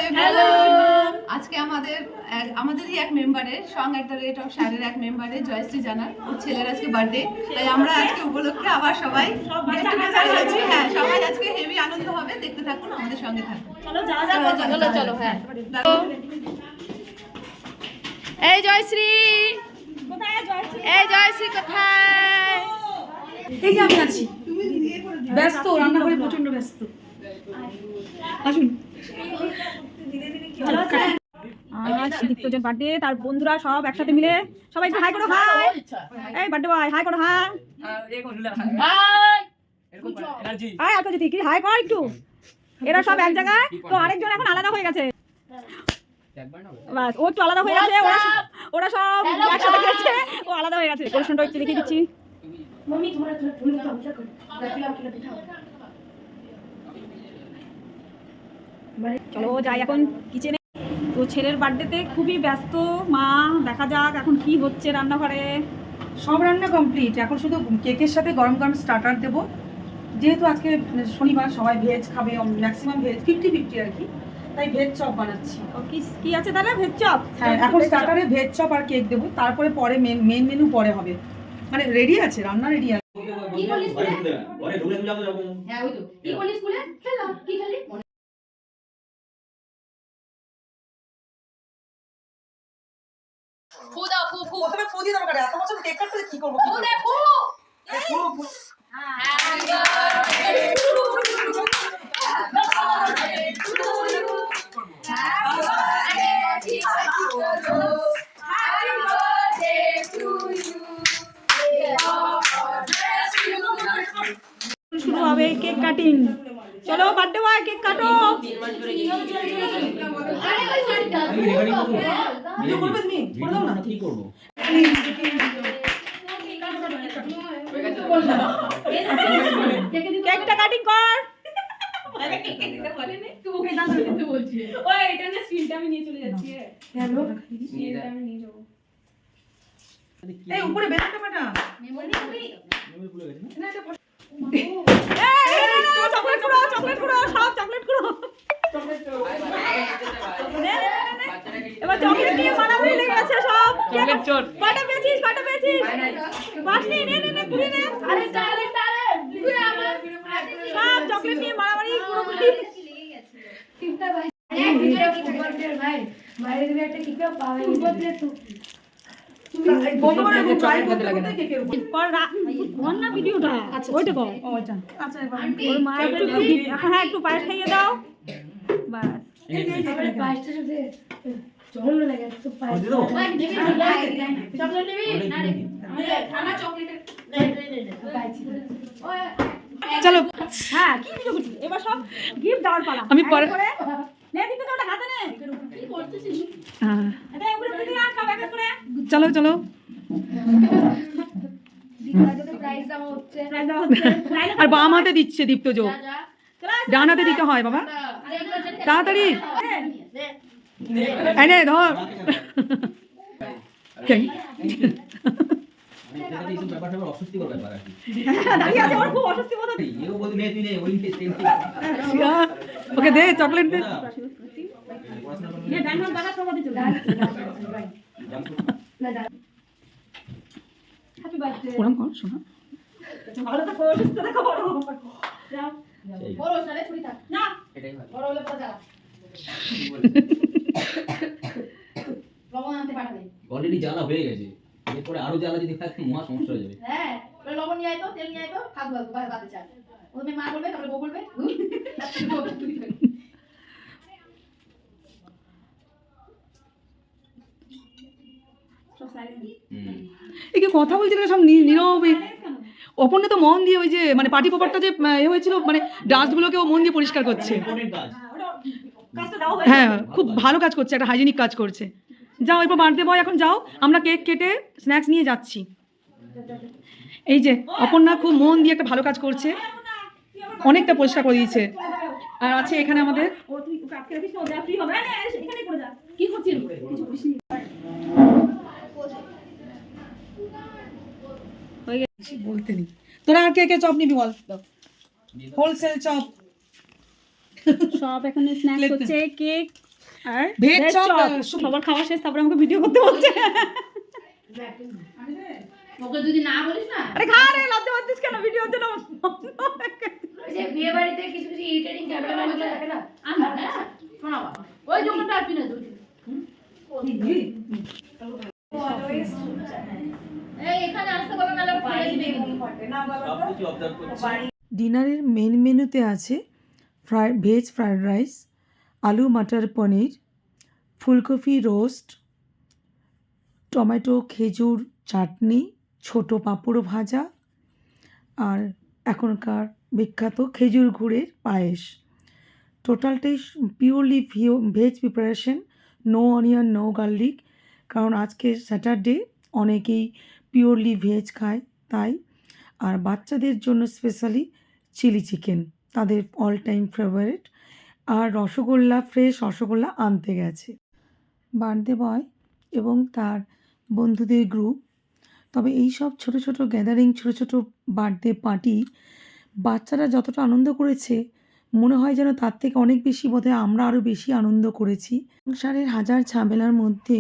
Everyone, আজকে আমাদেরই এক মেম্বারের song at the rate of শাড়ির এক মেম্বারের জয়শ্রী জানার ওর ছেলের আজকে বার্থডে, তাই আমরা আজকে উপলক্ষে আবার সবাই হ্যাঁ সবাই আজকে হেভি আনন্দ হবে। দেখতে থাকুন, আমাদের সঙ্গে থাকুন। চলো হ্যাঁ। এই জয়শ্রী কোথায়? জয়শ্রী কোথায়? এই যে আমি আছি, ব্যস্ত, রান্নাঘরে প্রচন্ড ব্যস্ত। আসুন। আজ দীপ্তজের বার্থডে, তার বন্ধুরা সব একসাথে মিলে সবাই একটু হাই করো। হাই, এই বার্থডে বয় হাই করো। হাই হাই আতো যদি কি হাই কর একটু। এরা সব এক জায়গায়, তো আরেকজন এখন আলাদা হয়ে গেছে। বাস ও একটু আলাদা হয়ে গেছে, ওরা সব একসাথে গেছে, ও আলাদা হয়ে গেছে। কোশ্চেনটা একটু লিখে দিচ্ছি। চলো যাই এখন কিচেনে। তো ছেলের বার্থডেতে খুবই ব্যস্ত মা, দেখা যাক এখন কি হচ্ছে রান্নাঘরে। সব রান্না কমপ্লিট, এখন শুধু কেকের সাথে গরম গরম স্টার্টার দেবো। যেহেতু আজকে শনিবার, সবাই ভেজ খাবে, ম্যাক্সিমাম ভেজ, 50-50 আর কি, তাই ভেজ চপ বানাচ্ছি। কি আছে তাহলে? Veg chop. হ্যাঁ, এখন স্টার্টারে ভেজ চপ আর কেক দেবো, তারপরে পরে মেন মেনু পরে হবে। মানে রেডি আছে, রান্না রেডি আছে। ফু দাও, ফু ফু। প্রথমে ফু দিয়ে দরকার, এত বছর কেক কাটতে কি করব? ফু দে ফু। Happy birthday to you. Happy birthday to you. Happy birthday to you. শুরু হবে কেক কাটিং। চলো বার্থডে বয় কেক কাটো। কেকটা কাটিং কর। এই উপরে বেলটা পাটা। চকলেট গুঁড়ো, চকলেট গুঁড়ো, সব চকলেট গুঁড়ো। এবার চকলেট নিয়ে মারামারি লেগে গেছে সব। চকলেট চোর। কয়টা পেয়েছিস? কয়টা পেয়েছিস? পাসনি, নে নে নে ঘুরে নে। আরে তারে ঘুরে আমার সব চকলেট নিয়ে মারামারি পুরোপুরি। টিপটা ভাই ভাই বাইরে দিকে একটা টিপটা পাওয়া যায় তো। বন্ধুরা ট্রাই করতে লাগে কেকের উপর। কর না ভিডিওটা। ওইটা কর। ওইটা আচ্ছা, এবার ওর মা একটু এখন হ্যাঁ একটু পায়েস খাইয়ে দাও। বাস। আমাদের পায়েসটা সাথে চল লাগে তো পায়েস। চকলেট নিবি না রে? আমার চকলেট চলো। হ্যাঁ কি ভিডিও করছিস? এবার সব গিফট দেওয়ার পালা। আমি পরে নে দিতে তো ওটা হাতে নে। কি করতেছিস? হ্যাঁ, এটা উপরে দিতে আর সব এক এক করে। চলো চলো। প্রাইস দেওয়া হচ্ছে। আর বাম হাতে দিচ্ছে দীপ্তজ, ডান হাতে দিতে হয় বাবা। তাড়াতাড়ি এনে ধর। ওকে দে চকলেট দে। ওরম কর শোনা। ভালো তো সুস্থ থাকো বড়। যাও বড় সালে ছুরি থাক না বড় হলে পড়া যা লবণ আনতে পাঠাবে। অলরেডি জ্বালা হয়ে গেছে, এরপরে আরো জ্বালা যদি থাকে মহা সমস্যা হয়ে যাবে। হ্যাঁ লবণ নিয়ে আয় তো, তেল নিয়ে আয় তো, খাবো বাতে চা। ওদের মা বলবে, তারপরে বউ বলবে। এই কি কথা বলছিল সব নীরবে। অপর্ণা তো মন দিয়ে ওই যে মানে পার্টি পেপারটা যে এ হয়েছিল, মানে ডাস্টগুলোকে ও মন দিয়ে পরিষ্কার করছে। হ্যাঁ, খুব ভালো কাজ করছে, একটা হাইজেনিক কাজ করছে। যাও এরপর বার্থডে বয়, এখন যাও, আমরা কেক কেটে স্ন্যাক্স নিয়ে যাচ্ছি। এই যে অপর্ণা খুব মন দিয়ে একটা ভালো কাজ করছে, অনেকটা পরিষ্কার করে দিয়েছে। আর আছে এখানে আমাদের কি করছিস? বলতে নেই। তোরা আর কে কে চপ নিবি বল? Wholesale chop. সব এখানে স্ন্যাক্স হচ্ছে, কেক আর ভেজ ভেজ চপ, চপ। শুভ। সবার খাওয়া শেষ, তারপরে আমাকে ভিডিও করতে বলছে। ওকে যদি না বলিস না, আরে খা রে, লজ্জা পাচ্ছিস কেন? ভিডিও হচ্ছে না। ওই যে বিয়ে বাড়িতে কিছু কিছু ইরিটেটিং ক্যামেরাম্যান গুলো থাকে না, আমরা হ্যাঁ শোনা বাবা ওই জন্যটা আর পিনা দুই এই এখানে আসতে বলো না, লোক ফেলে দিবে কিন্তু। সবকিছু অবজার্ভ করছি। ডিনারের মেন মেনুতে আছে ভেজ ফ্রাইড রাইস, আলু মটর পনির, ফুলকপি রোস্ট, টমেটো খেজুর চাটনি, ছোট পাঁপড় ভাজা, আর এখনকার বিখ্যাত খেজুর গুড়ের পায়েস। টোটালটাই purely veg preparation, no onion, no garlic, কারণ আজকে স্যাটারডে, অনেকেই পিওরলি ভেজ খায় তাই। আর বাচ্চাদের জন্য স্পেশালি চিলি চিকেন, তাদের অল টাইম ফেভারিট। আর রসগোল্লা, ফ্রেশ রসগোল্লা আনতে গেছে বার্থডে বয় এবং তার বন্ধুদের গ্রুপ। তবে এই সব ছোটো ছোটো গ্যাদারিং, ছোটো ছোটো বার্থডে পার্টি বাচ্চারা যতটা আনন্দ করেছে, মনে হয় যেন তার থেকে অনেক বেশি বোধহয় আমরা আরও বেশি আনন্দ করেছি। সংসারের হাজার ঝামেলার মধ্যে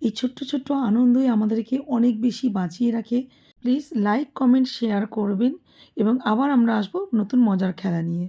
এই ছোট্ট ছোট্ট আনন্দই আমাদেরকে অনেক বেশি বাঁচিয়ে রাখে। প্লিজ লাইক, কমেন্ট, শেয়ার করবেন এবং আবার আমরা আসবো নতুন মজার খেলা নিয়ে।